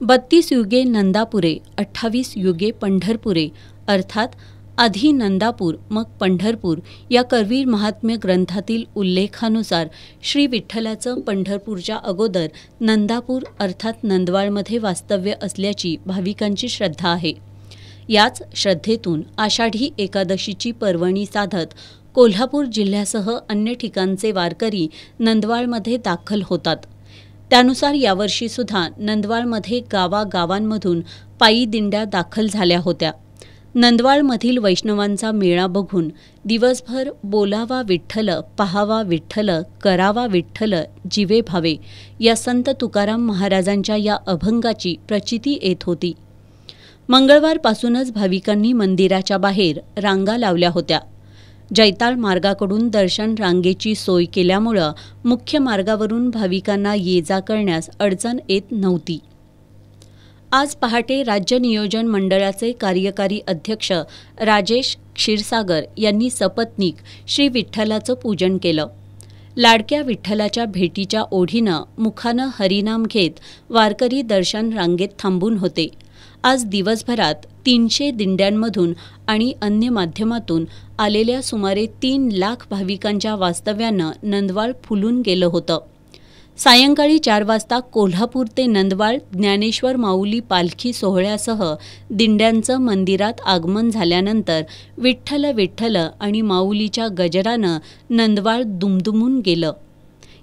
32 युगे नंदापुरे 28 युगे पंढरपुरे अर्थात आधी नंदापूर मग पंढरपूर या करवीर महात्म्य ग्रंथातील उल्लेखानुसार श्री विठ्ठलाचं पंढरपूरच्या अगोदर नंदापूर अर्थात नंदवाळमध्ये वास्तव्य असल्याची भाविकांची श्रद्धा आहे। याच श्रद्धेतून आषाढी एकादशीची पर्वणी साधत कोल्हापूर जिल्ह्यासह अन्य ठिकाणचे वारकरी नंदवाळमध्ये दाखल होतात। त्यानुसार यावर्षी सुद्धा नंदवाळमध्ये गावागावांमधून पायी दिंड्या दाखल झाल्या होत्या। नंदवाळमधील वैष्णवांचा मेळा बघून दिवसभर बोलावा विठ्ठल, पहावा विठ्ठल, करावा विठ्ठल, जीवे भावे या संत तुकाराम महाराजांच्या या अभंगाची प्रचिती येत होती। मंगळवारपासूनच भाविकांनी मंदिराच्या बाहेर रांगा लावल्या होत्या। जैताळ मार्गाकडून दर्शन रांगेची सोय केल्यामुळं मुख्य मार्गावरून भाविकांना ये-जा करण्यास अडचण येत नव्हती। आज पहाटे राज्य नियोजन मंडळाचे कार्यकारी अध्यक्ष राजेश क्षीरसागर यांनी सपत्नीक श्री विठ्ठलाचं पूजन केलं। लाडक्या विठ्ठलाच्या भेटीच्या ओढीनं मुखानं हरिनाम घेत वारकरी दर्शन रांगेत थांबून होते। आज दिवसभरात 300 दिंड्यांमधून आणि अन्य माध्यमातून आलेल्या सुमारे 3 लाख भाविकांच्या वास्तव्यानं नंदवाळ फुलून गेलं होतं। सायंकाळी 4 वाजता कोल्हापूर ते नंदवाळ ज्ञानेश्वर माऊली पालखी सोहळ्यासह दिंड्यांचं मंदिरात आगमन झाल्यानंतर विठ्ठल विठ्ठल आणि माऊलीच्या गजरानं नंदवाळ दुमदुमून गेलं।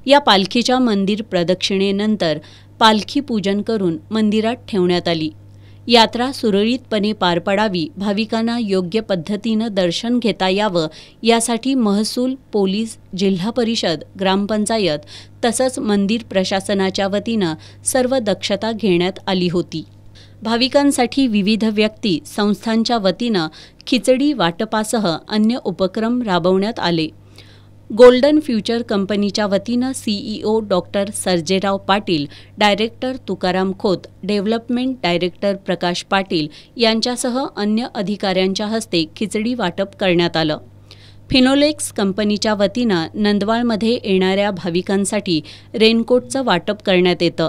या पालखीच्या मंदिर प्रदक्षिणेनंतर पालखी पूजन करून मंदिरात ठेवण्यात आली। यात्रा सुरळीतपणे पार पडावी, भाविकांना योग्य पद्धतीनं दर्शन घेता यावं यासाठी महसूल, पोलीस, जिल्हा परिषद, ग्रामपंचायत तसंच मंदिर प्रशासनाच्या वतीनं सर्व दक्षता घेण्यात आली होती। भाविकांसाठी विविध व्यक्ती, संस्थांच्या वतीनं खिचडी वाटपासह अन्य उपक्रम राबवण्यात आले। गोल्डन फ्युचर कंपनीच्या वतीनं CEO doctor Sarjerao Patil, director Tukaram Khot, development director Prakash Patil यांच्यासह अन्य अधिकाऱ्यांच्या हस्ते खिचडी वाटप करण्यात आलं। फिनोलेक्स कंपनीच्या वतीनं नंदवाळमध्ये येणाऱ्या भाविकांसाठी रेनकोटचं वाटप करण्यात येतं।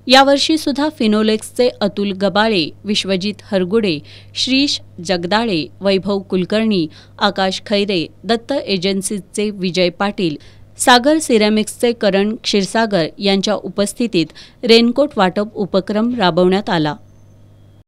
यावर्षी सुद्धा फिनोलेक्सचे अतुल गबाळे, विश्वजित हरगुडे, श्रीश जगदाळे, वैभव कुलकर्णी, आकाश खैरे, दत्त एजन्सीजचे विजय पाटील, सागर सिरॅमिक्सचे करण क्षीरसागर यांच्या उपस्थितीत रेनकोट वाटप उपक्रम राबवण्यात आला।